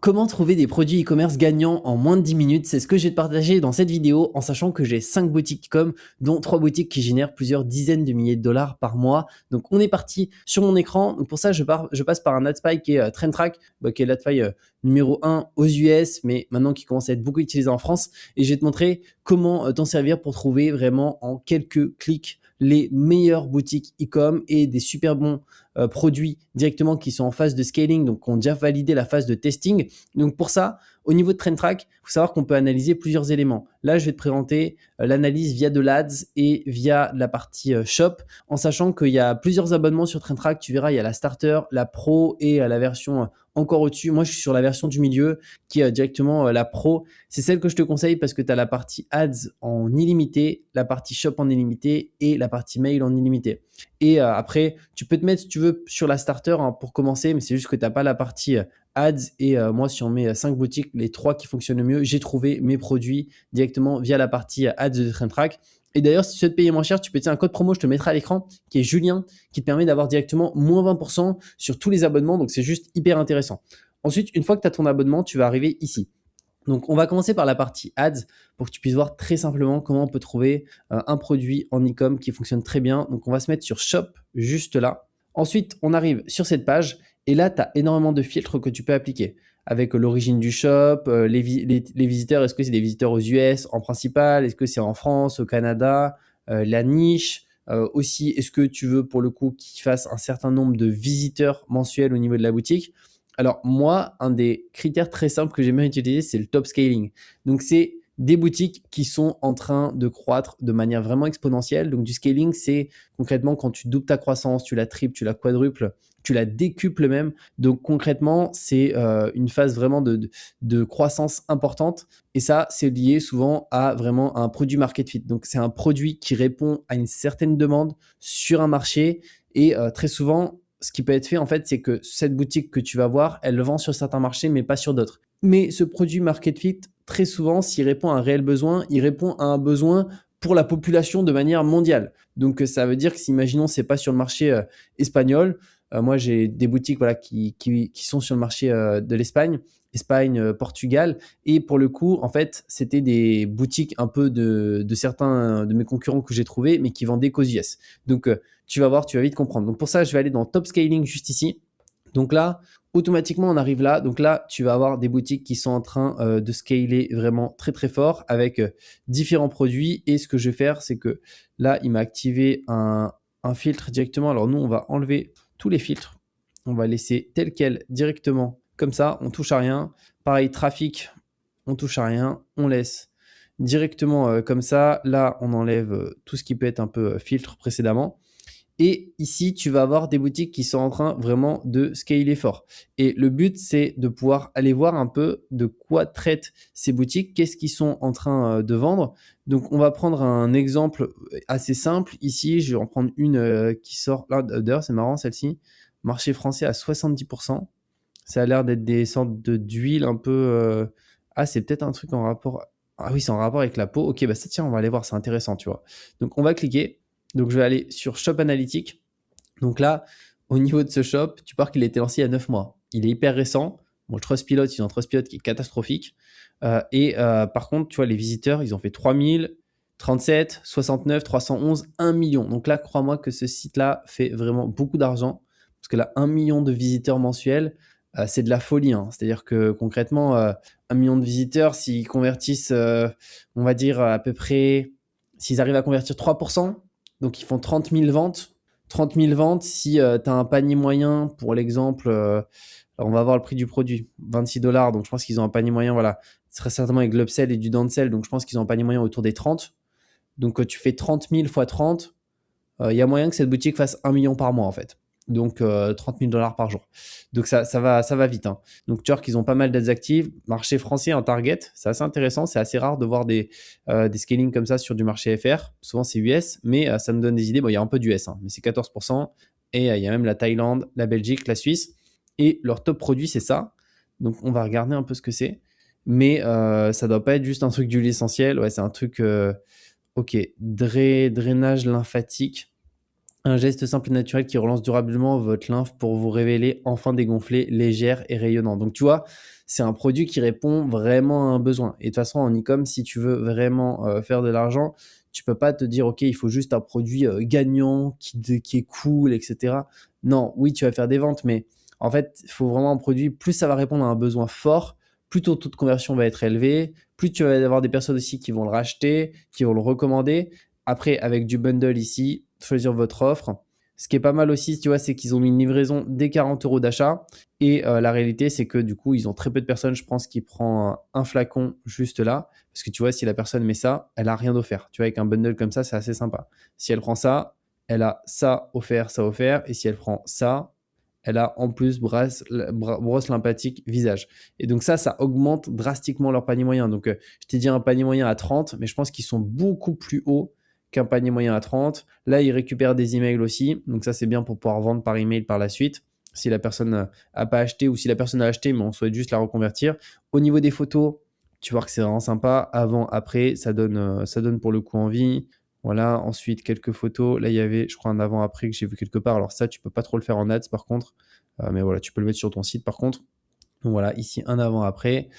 Comment trouver des produits e-commerce gagnants en moins de 10 minutes? C'est ce que je vais te partager dans cette vidéo en sachant que j'ai 5 boutiques e-com, dont 3 boutiques qui génèrent plusieurs dizaines de milliers de dollars par mois. Donc on est parti sur mon écran. Donc pour ça, je passe par un AdSpy qui est TrendTrack, qui est l'AdSpy numéro 1 aux US, mais maintenant qui commence à être beaucoup utilisé en France. Et je vais te montrer comment t'en servir pour trouver vraiment en quelques clics les meilleures boutiques e-com et des super bons produits directement qui sont en phase de scaling, donc qui ont déjà validé la phase de testing. Donc pour ça, au niveau de TrendTrack, il faut savoir qu'on peut analyser plusieurs éléments. Là, je vais te présenter l'analyse via de l'Ads et via la partie Shop, en sachant qu'il y a plusieurs abonnements sur TrendTrack. Tu verras, il y a la Starter, la Pro et la version encore au-dessus. Moi, je suis sur la version du milieu qui est directement la Pro. C'est celle que je te conseille parce que tu as la partie Ads en illimité, la partie Shop en illimité et la partie Mail en illimité. Et après, tu peux te mettre, si tu veux, sur la Starter pour commencer, mais c'est juste que tu n'as pas la partie Ads. Et moi, si on met 5 boutiques, les 3 qui fonctionnent le mieux, j'ai trouvé mes produits directement via la partie Ads de TrendTrack. Et d'ailleurs, si tu souhaites payer moins cher, tu peux utiliser un code promo, je te mettrai à l'écran, qui est Julien, qui te permet d'avoir directement moins 20% sur tous les abonnements. Donc, c'est juste hyper intéressant. Ensuite, une fois que tu as ton abonnement, tu vas arriver ici. Donc, on va commencer par la partie Ads pour que tu puisses voir très simplement comment on peut trouver un produit en e-com qui fonctionne très bien. Donc, on va se mettre sur Shop juste là. Ensuite, on arrive sur cette page et là, tu as énormément de filtres que tu peux appliquer avec l'origine du shop, les visiteurs. Est-ce que c'est des visiteurs aux US en principal? Est-ce que c'est en France, au Canada? La niche. Aussi, est-ce que tu veux pour le coup qu'il fasse un certain nombre de visiteurs mensuels au niveau de la boutique? Alors moi, un des critères très simples que j'aime bien utiliser, c'est le top scaling. Donc c'est des boutiques qui sont en train de croître de manière vraiment exponentielle. Donc du scaling, c'est concrètement quand tu doubles ta croissance, tu la triples, tu la quadruples, tu la décuples même. Donc concrètement, c'est une phase vraiment de croissance importante. Et ça, c'est lié souvent à vraiment un produit market fit. Donc c'est un produit qui répond à une certaine demande sur un marché. Et très souvent, ce qui peut être fait, en fait, c'est que cette boutique que tu vas voir, elle le vend sur certains marchés, mais pas sur d'autres. Mais ce produit market fit, très souvent, s'il répond à un réel besoin, il répond à un besoin pour la population de manière mondiale. Donc, ça veut dire que si, imaginons, c'est pas sur le marché espagnol, moi, j'ai des boutiques qui sont sur le marché de l'Espagne, Portugal. Et pour le coup, en fait, c'était des boutiques un peu de certains de mes concurrents que j'ai trouvés, mais qui vendaient qu'aux US. Donc, tu vas voir, tu vas vite comprendre. Donc, pour ça, je vais aller dans Top Scaling juste ici. Donc là, automatiquement, on arrive là. Donc là, tu vas avoir des boutiques qui sont en train de scaler vraiment très, très fort avec différents produits. Et ce que je vais faire, c'est que là, il m'a activé un filtre directement. Alors nous, on va enlever tous les filtres. On va laisser tel quel directement comme ça. On touche à rien. Pareil, trafic, on touche à rien. On laisse directement comme ça. Là, on enlève tout ce qui peut être un peu filtre précédemment. Et ici, tu vas avoir des boutiques qui sont en train vraiment de scaler fort. Et le but, c'est de pouvoir aller voir un peu de quoi traitent ces boutiques, qu'est-ce qu'ils sont en train de vendre. Donc, on va prendre un exemple assez simple. Ici, je vais en prendre une qui sort là. D'ailleurs, c'est marrant celle-ci. Marché français à 70%. Ça a l'air d'être des sortes d'huile un peu... Ah, c'est peut-être un truc en rapport... Ah oui, c'est en rapport avec la peau. Ok, bah ça, tiens, on va aller voir, c'est intéressant, tu vois. Donc, on va cliquer. Donc, je vais aller sur Shop Analytics. Donc là, au niveau de ce shop, tu vois qu'il a été lancé il y a 9 mois. Il est hyper récent. Bon, le Trustpilot, ils ont un Trustpilot qui est catastrophique. Par contre, tu vois, les visiteurs, ils ont fait 3000, 37, 69, 311, 1 million. Donc là, crois-moi que ce site-là fait vraiment beaucoup d'argent. Parce que là, 1 million de visiteurs mensuels, c'est de la folie. Hein. C'est-à-dire que concrètement, 1 million de visiteurs, s'ils convertissent, on va dire à peu près, s'ils arrivent à convertir 3%, donc ils font 30 000 ventes. 30 000 ventes, si tu as un panier moyen, pour l'exemple, on va voir le prix du produit, 26$. Donc je pense qu'ils ont un panier moyen, voilà. Ce serait certainement avec l'upsell et du downsell. Donc je pense qu'ils ont un panier moyen autour des 30. Donc tu fais 30 000 x 30. Il y a moyen que cette boutique fasse 1 million par mois en fait. Donc 30 000 $ par jour. Donc ça va vite. Hein. Donc tu vois qu'ils ont pas mal d'aides actives. Marché français en target, c'est assez intéressant. C'est assez rare de voir des scaling comme ça sur du marché FR. Souvent c'est US, mais ça me donne des idées. Bon, il y a un peu d'US, hein, mais c'est 14%. Et il y a même la Thaïlande, la Belgique, la Suisse. Et leur top produit, c'est ça. Donc on va regarder un peu ce que c'est. Mais ça doit pas être juste un truc d'huile essentielle. Ouais, c'est un truc... ok, drainage lymphatique. Un geste simple et naturel qui relance durablement votre lymphe pour vous révéler enfin dégonflé, légère et rayonnant. Donc tu vois, c'est un produit qui répond vraiment à un besoin. Et de toute façon, en e-com, si tu veux vraiment faire de l'argent, tu peux pas te dire, OK, il faut juste un produit gagnant, qui est cool, etc. Non, oui, tu vas faire des ventes, mais en fait, il faut vraiment un produit, plus ça va répondre à un besoin fort, plus ton taux de conversion va être élevé, plus tu vas avoir des personnes aussi qui vont le racheter, qui vont le recommander. Après, avec du bundle ici, choisir votre offre. Ce qui est pas mal aussi, tu vois, c'est qu'ils ont mis une livraison dès 40 € d'achat. Et la réalité, c'est que du coup, ils ont très peu de personnes, je pense, qui prend un flacon juste là. Parce que tu vois, si la personne met ça, elle a rien offert. Tu vois, avec un bundle comme ça, c'est assez sympa. Si elle prend ça, elle a ça offert, ça offert. Et si elle prend ça, elle a en plus brosse lymphatique visage. Et donc ça augmente drastiquement leur panier moyen. Donc, je t'ai dit un panier moyen à 30, mais je pense qu'ils sont beaucoup plus hauts qu'un panier moyen à 30. Là, ils récupèrent des emails aussi. Donc ça, c'est bien pour pouvoir vendre par email par la suite. Si la personne n'a pas acheté ou si la personne a acheté, mais on souhaite juste la reconvertir. Au niveau des photos, tu vois que c'est vraiment sympa. Avant, après, ça donne pour le coup envie. Voilà, ensuite quelques photos. Là, il y avait, je crois, un avant-après que j'ai vu quelque part. Alors ça, tu peux pas trop le faire en ads par contre. Mais voilà, tu peux le mettre sur ton site par contre. Donc voilà, ici un avant-après.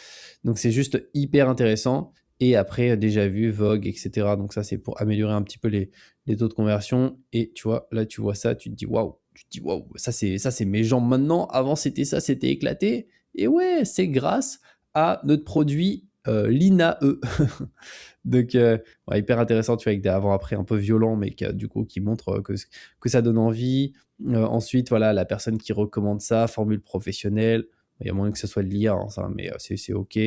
Donc c'est juste hyper intéressant. Et après, déjà vu, Vogue, etc. Donc ça, c'est pour améliorer un petit peu les taux de conversion. Et tu vois, là, tu vois ça, tu te dis waouh. Tu te dis waouh, ça c'est mes jambes maintenant. Avant, c'était ça, c'était éclaté. Et ouais, c'est grâce à notre produit l'INAE. Donc, ouais, hyper intéressant, tu vois, avec des avant-après un peu violents, mais du coup, qui montrent que ça donne envie. Ensuite, voilà, la personne qui recommande ça, formule professionnelle. Il y a moyen que ce soit de l'IA, hein, ça, mais c'est OK.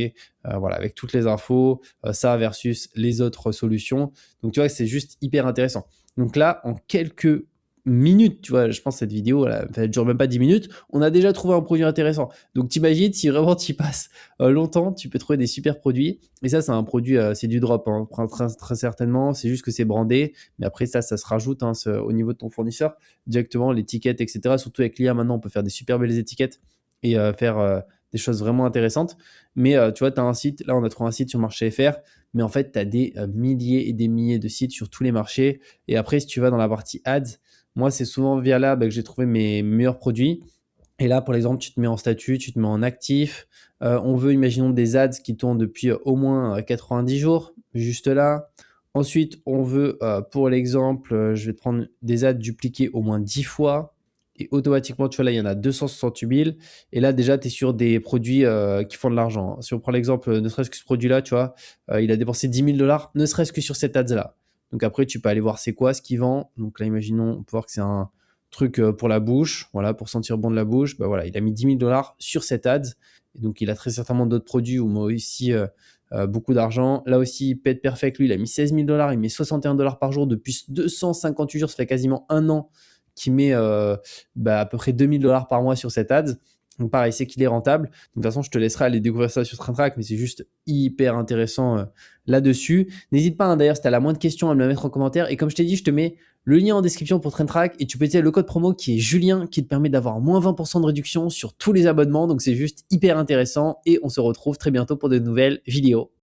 Voilà, avec toutes les infos, ça versus les autres solutions. Donc, tu vois, c'est juste hyper intéressant. Donc là, en quelques minutes, tu vois, je pense que cette vidéo, elle dure même pas 10 minutes, on a déjà trouvé un produit intéressant. Donc, t'imagines, si vraiment tu y passes longtemps, tu peux trouver des super produits. Et ça, c'est un produit, c'est du drop, hein, très certainement. C'est juste que c'est brandé. Mais après, ça se rajoute hein, au niveau de ton fournisseur. Directement, l'étiquette, etc. Surtout avec l'IA, maintenant, on peut faire des super belles étiquettes et faire des choses vraiment intéressantes. Mais tu vois, tu as un site, là, on a trouvé un site sur Marché FR. Mais en fait, tu as des milliers et des milliers de sites sur tous les marchés. Et après, si tu vas dans la partie ads, moi, c'est souvent via là que j'ai trouvé mes meilleurs produits. Et là, par exemple, tu te mets en statut, tu te mets en actif. On veut, imaginons, des ads qui tournent depuis au moins 90 jours, juste là. Ensuite, on veut, pour l'exemple, je vais te prendre des ads dupliquées au moins 10 fois. Et automatiquement, tu vois, là, il y en a 268 000. Et là, déjà, tu es sur des produits qui font de l'argent, hein. Si on prend l'exemple, ne serait-ce que ce produit-là, tu vois, il a dépensé 10 000 $, ne serait-ce que sur cette ads-là. Donc après, tu peux aller voir c'est quoi ce qu'il vend. Donc là, imaginons, on peut voir que c'est un truc pour la bouche, voilà, pour sentir bon de la bouche. Bah voilà, il a mis 10 000 $ sur cette ads. Et donc, il a très certainement d'autres produits où moi aussi beaucoup d'argent. Là aussi, Pet Perfect, lui, il a mis 16 000 $. Il met 61 $ par jour depuis 258 jours. Ça fait quasiment un an qu'il met à peu près 2 000 $ par mois sur cette ads. Donc pareil, c'est qu'il est rentable. Donc, de toute façon, je te laisserai aller découvrir ça sur Traintrack, mais c'est juste hyper intéressant là-dessus. N'hésite pas, hein, d'ailleurs, si tu as la moindre question à me la mettre en commentaire. Et comme je t'ai dit, je te mets le lien en description pour Traintrack et tu peux utiliser le code promo qui est Julien qui te permet d'avoir moins 20% de réduction sur tous les abonnements. Donc c'est juste hyper intéressant et on se retrouve très bientôt pour de nouvelles vidéos.